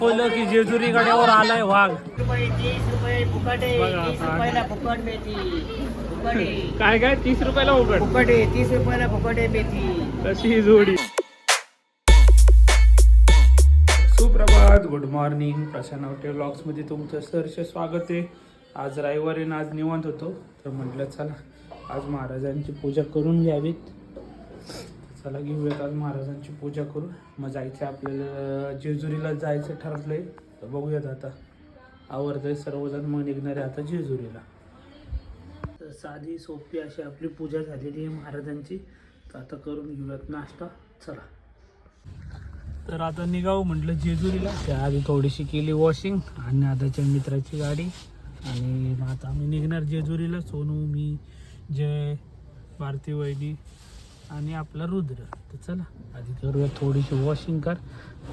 बोललो की जेजुरी गड्यावर आलाय वाघ. रुपये 30 रुपये फुकट आहे. बघा 30 आता. रुपयाला फुकट मेथी फुकट आहे. काय काय 30 रुपयाला उघड फुकट आहे 30 रुपयाला फुकट आहे मेथी. कशी ही जोडी. सुप्रभात, good morning. Prashant Awate blogs मध्ये तुमचं सहर्ष स्वागत आहे. आज रविवारी आणि आज निवांत होतो तर म्हटलं चला आज महाराजांची पूजा करून घ्यावीत. चला घेऊयात आज महाराजांची पूजा करू. मग जायचं आपल्याला जेजुरीला जायचं ठरलंय तर बघूयात आता आवडतंय सर्वजण मग निघणारे आता जेजुरीला. तर साधी सोपी अशी आपली पूजा झालेली आहे महाराजांची. तर आता करून घेऊयात नाश्ता. चला तर आता निघावं म्हटलं जेजुरीला. त्याआधी थोडीशी केली वॉशिंग आणि आताच्या मित्राची गाडी आणि मग आता आम्ही निघणार जेजुरीला. सोनू, मी, जय, भारती वहिनी आणि आपला रुद्र. तर चला आधी करूयात थोडीशी वॉशिंग कर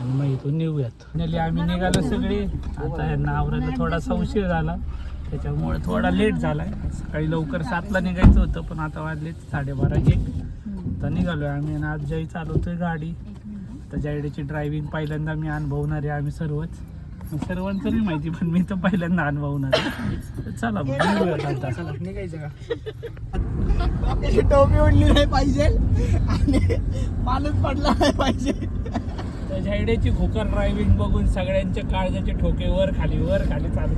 आणि मग इथून निघूयात. आम्ही निघालो सगळे. आता यांना आवरायला थोडासा उशीर झाला त्याच्यामुळे थोडा लेट झाला आहे. सकाळी लवकर 7ला निघायचं होतं पण आता वाजले 12:30-1. तर निघालो आहे आम्ही आणि आज जय चालवतोय गाडी. तर जयडेची ड्रायव्हिंग पहिल्यांदा मी अनुभवणार आहे. आम्ही सर्वांचं नाही माहिती पण मी तर पहिल्यांदा अनुभवणार आहे. चला मग निघूयात आता. चला निघायचं का. टोपी उडली नाही पाहिजे आणि माणूस पडला नाही पाहिजे. तर जयडेची खोकर ड्रायव्हिंग बघून सगळ्यांच्या काळजाचे ठोके वर खाली चालू.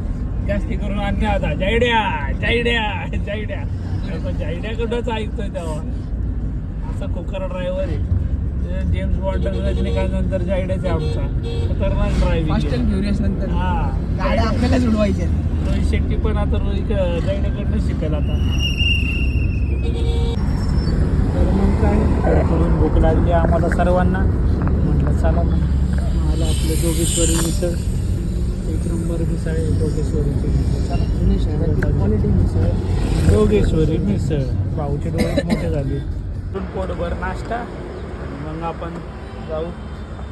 जास्ती करून अन्य आता जयड्याकडंच ऐकतोय तेव्हा. असा खोकर ड्रायव्हर आहे. जेम्स बॉन्ड रजनीकांत नंतर जायडेच आहे आमचा खतरनाक ड्रायव्हिंग. हा गाड्या आपल्यालाच उडवायच्या. रोहित शेट्टी पण आता जायडेकडनं शिकेल आता. तर मग काय करून भूक लागली आम्हाला सर्वांना. म्हटलं चला मग आला आपलं जोगेश्वरी मिसळ. 1 नंबर मिसळ आहे जोगेश्वरीची. क्वालिटी मिसळ जोगेश्वरी मिसळ. भाऊचे डोळे मोठे झाले. पोटभर नाश्ता मग आपण जाऊ.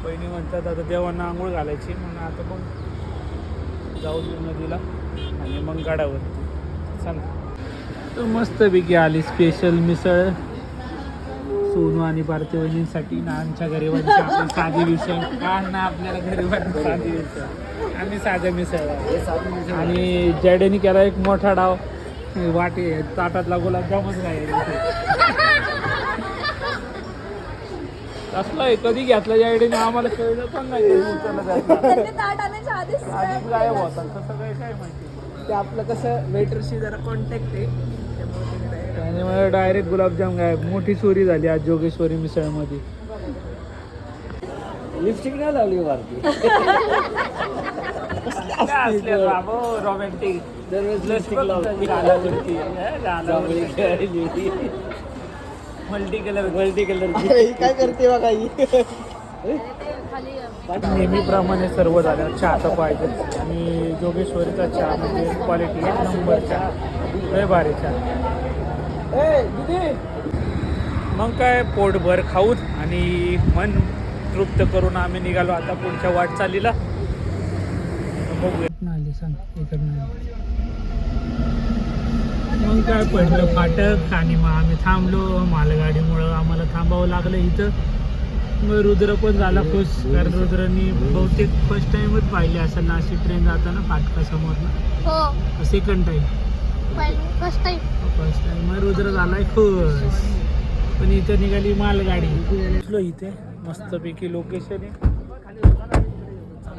बहिणी म्हणतात आता देवांना आंघोळ घालायची. मग आता मग जाऊ नदीला आणि मग गडावरती. चला तर मस्तपैकी आली स्पेशल मिसळ सोनू आणि भारती वहिनींसाठी ना आमच्या गरिबांची आपली साधी मिसळ. का ना आपल्याला गरिबांची साधी मिसळ आणि साध्या मिसळ. आणि जडेने केला एक मोठा डाव. वाटे ताटातला गुलाबजामच नाही असलं आहे. कधी घेतलं या आयडीने आम्हाला कळलं पण नाही. आधीच गायब होता तसं काय माहिती. ते आपलं कसं वेटरशी जरा कॉन्टॅक्ट आहे त्याने मला डायरेक्ट गुलाबजाम गायब. मोठी चोरी झाली आज जोगेश्वरी मिसळमध्ये. लिपस्टिक नाही लावली भारती. रोमॅन्टिक मल्टी कलर काय करते बघा. नेहमीप्रमाणे सर्व झालं. चहा तर पाहिजे आणि जोगेश्वरीचा चहा म्हणजे क्वालिटी 1 नंबर चहा. लय भारी चहा. मग काय पोटभर खाऊन आणि मन तृप्त करून आम्ही निघालो आता पुढच्या वाटचालीला. बघूयात ना आली सांग इकडनं. मग काय पडलं फाटक आणि मग आम्ही थांबलो. मालगाडीमुळं आम्हाला थांबावं लागलं इथं. मग रुद्र पण झाला खुश कारण रुद्रनी बहुतेक फर्स्ट टाइमच पाहिली असं नाशिक ट्रेन जाताना फाटकासमोरनं. हो सेकंड टाइम फर्स्ट टाइम. मग रुद्र झालाय खुश. पण इथं निघाली मालगाडी. इथे मस्तपैकी लोकेशन आहे.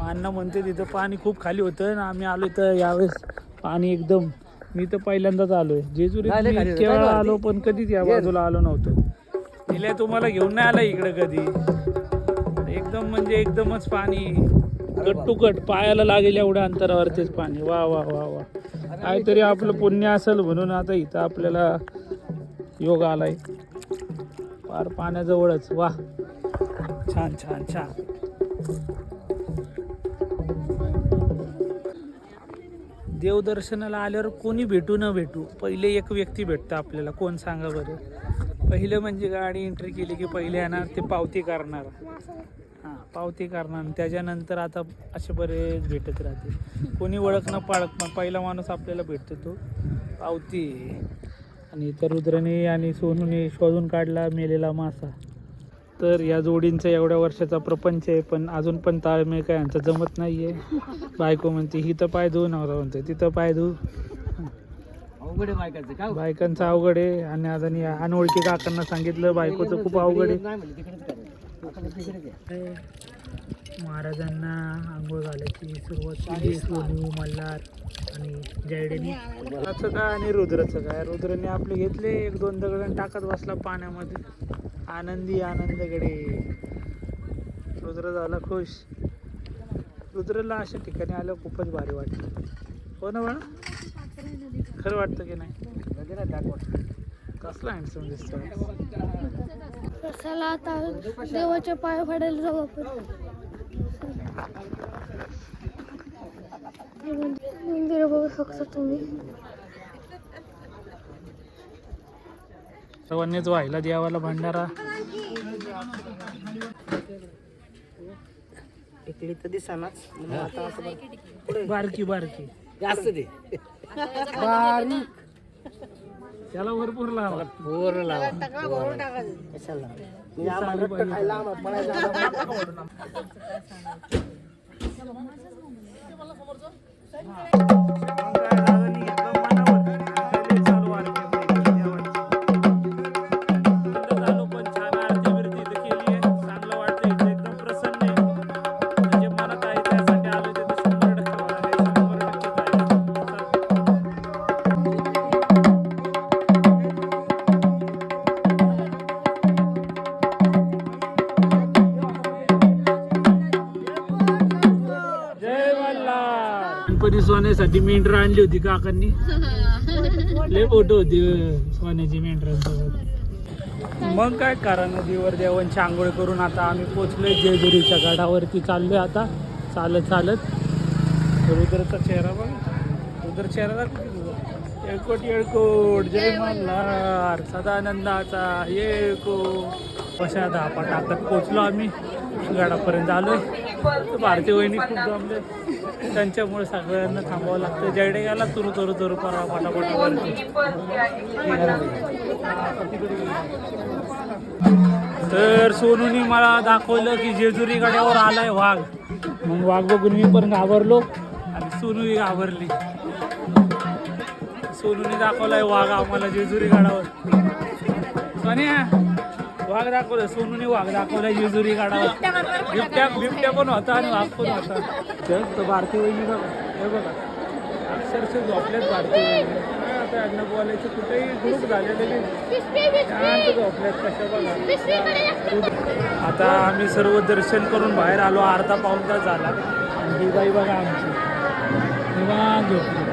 अण्णा म्हणते तिथं पाणी खूप खाली होतं ना आम्ही आलो तर यावेळेस पाणी एकदम. मी तर पहिल्यांदाच आलोय जेजुरीत. केवळ आलो पण कधीच या बाजूला आलो नव्हतो. तिला तुम्हाला घेऊन नाही आला इकडे कधी. एकदम म्हणजे एकदमच पाणी कट टू कट पायाला लागेल एवढ्या अंतरावरतीच पाणी. वा वा वा वा काहीतरी आपलं पुण्य असेल म्हणून आता इथं आपल्याला योग आलाय. फार पाण्याजवळच. वा छान छान छान. देवदर्शनाला आल्यावर कोणी भेटू न भेटू पहिले एक व्यक्ती भेटतं आपल्याला. कोण सांगा बरं. पहिलं म्हणजे गाडी एंट्री केली की पहिले येणार ते पावती करणार. हां पावती करणार. त्याच्यानंतर आता असे बरेच भेटत राहते. कोणी ओळख न पाळत मग पहिला माणूस आपल्याला भेटतो तो पावती. आणि इतर रुद्रने आणि सोनूने शोधून काढला मेलेला मासा. तर या जोडींचा एवढ्या वर्षाचा प्रपंच आहे, पण अजून पण ताळमेळ काय यांचं जमत नाहीये. बायको म्हणते ही तर पाय धुवू, नवरा म्हणते तिथं पाय धुवू. अवघड आहे बायकाचं का बायकांचं अवघड आहे. आणि आता अनोळखी काकांना सांगितलं बायकोचं खूप अवघड आहे. नाही म्हणलं तिकडेच करायचं. आता तिकडेच आहे. महाराजांना आंघोळ घालायची सुरुवात केली. सोनू, मल्हार आणि जयडेनी. रुद्राचं काय आणि रुद्राचं काय. रुद्राने आपले घेतले 1-2 दगड टाकत बसला पाण्यामध्ये. आनंदी आनंदकडे. रुद्र झाला खुश. रुद्रला अशा ठिकाणी आलं खूपच भारी वाटतं. हो ना बाळा, खरं वाटतं की नाही? कसला हँडसम दिसतो. चला आता देवाच्या पाय पडायला जाऊ आपण. मंदिर बघू शकता तुम्ही. सर्वांनीच व्हायला देवाला भंडारा. इकडे तर दिसनाच मग आता असं बारकी बारकी जास्त दे त्याला भरपूर लावा. बोर लावा कशाला म्हणजे आम्हाला रट्ट खायला आम्हाला पळायला गणपती सोन्यासाठी मेंढर आणली होती काकांनी. लय फोटो होती सोन्याची मेंढरांसोबत. मग काय करा, नदीवर देवांची आंघोळ करून आता आम्ही पोचलोय जेजुरीच्या गडावरती. चाललोय आता चालत चालत. रुद्रचा चेहरा बघ, रुद्र चेहरा दाखव. येळकोट येळकोट जय मल्हार सदानंदाचा येळकोट. अशा धापा टाकत पोचलो आम्ही गडापर्यंत आलोय. भारतीय वहिनी खूप जमले, त्यांच्यामुळे सगळ्यांना थांबावं लागतं. जयडे गेला तुरु तुरु तुरु करा पटापटा वरती. तर सोनूनी मला दाखवलं की जेजुरी गड्यावर आलाय वाघ. मग वाघ बघून मी पण घाबरलो आणि सोनूही घाबरली. सोनूने दाखवलाय वाघ आम्हाला जेजुरी गडावर. सोन्या वाघ दाखवलं. सोनूने वाघ दाखवलाय जेजुरी गडावर. बिबट्या पण होता आणि वाघ पण होता. तर भारतीय वहिनी बघा, हे बघा अक्षरशः झोपल्यात भारतीय वहिनी. आता यांना बोलायचं कुठेही ग्रुप झालेले शांत झोपल्यात कशा बघा. आता आम्ही सर्व दर्शन करून बाहेर आलो. अर्धा पाऊण तास झाला आणि ही बाई बघा आमची निवांत झोपली.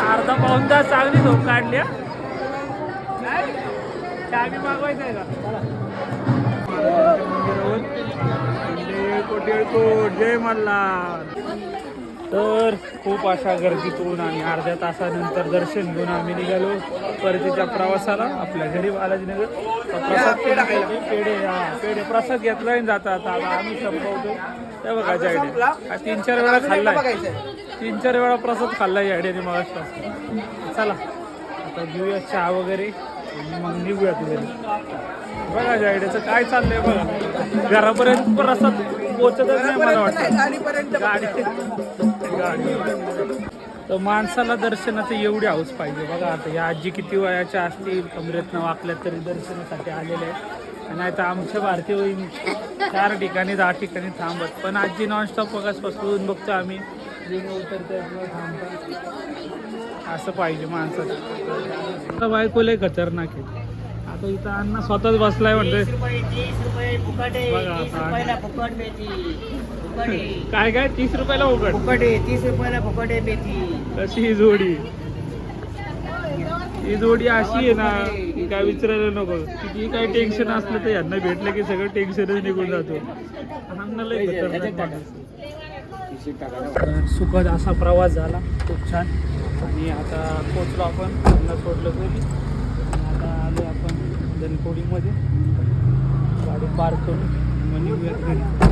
अर्धा पाऊण तास चांगली झोप काढली. चावी मागवायचं आहे का? जय मल्हार. तर खूप अशा गर्दीतून आणि अर्ध्या तासानंतर दर्शन घेऊन आम्ही निघालो परतीच्या प्रवासाला आपल्या घरी बालाजीनगर. प्रसाद पेढे प्रसाद घेतला जातात. आता आम्ही संपवतो. ते बघा जायडे 3-4 वेळा खाल्लाय. 3-4 वेळा प्रसाद खाल्लाय जायडेने मग. चला आता घेऊया चहा वगैरे मग निघूया तुझ्या. बघा जायडेचं काय चाललंय बघा. घरापर्यंत प्रसाद पोचतच नाही मला वाटतं. गाडी तर माणसाला दर्शनाचं एवढी हौस पाहिजे. बघा आता या आजी किती वयाच्या असतील, कमरेतनं वाकल्या तरी दर्शनासाठी आलेले आहेत. आणि आता आमच्या भारतीय वहिनी 4 ठिकाणी 10 ठिकाणी थांबत, पण आजी नॉनस्टॉप बघून बघतो आम्ही उतरते थांबतात. असं पाहिजे माणसाचं. बायको लय खतरनाक आहे. आता इथं अण्णा स्वतःच बसलाय म्हणतोय. बघा आता काय काय 30 रुपयाला उघड फुकट आहे. 30 रुपयाला फुकट आहे मेथी. कशी ही जोडी. ही जोडी अशी आहे ना की काय विचारायला नको. किती काही टेन्शन असलं तर यांना भेटलं की सगळं टेन्शनच निघून जातो. अण्णा लय खतरनाक. सुखद असा प्रवास झाला खूप छान. आणि आता पोचलो आपण. त्यांना सोडलं तरी आता आलो आपण धनकोडीमध्ये. गाडी पार्क करून मग निघूया घरी.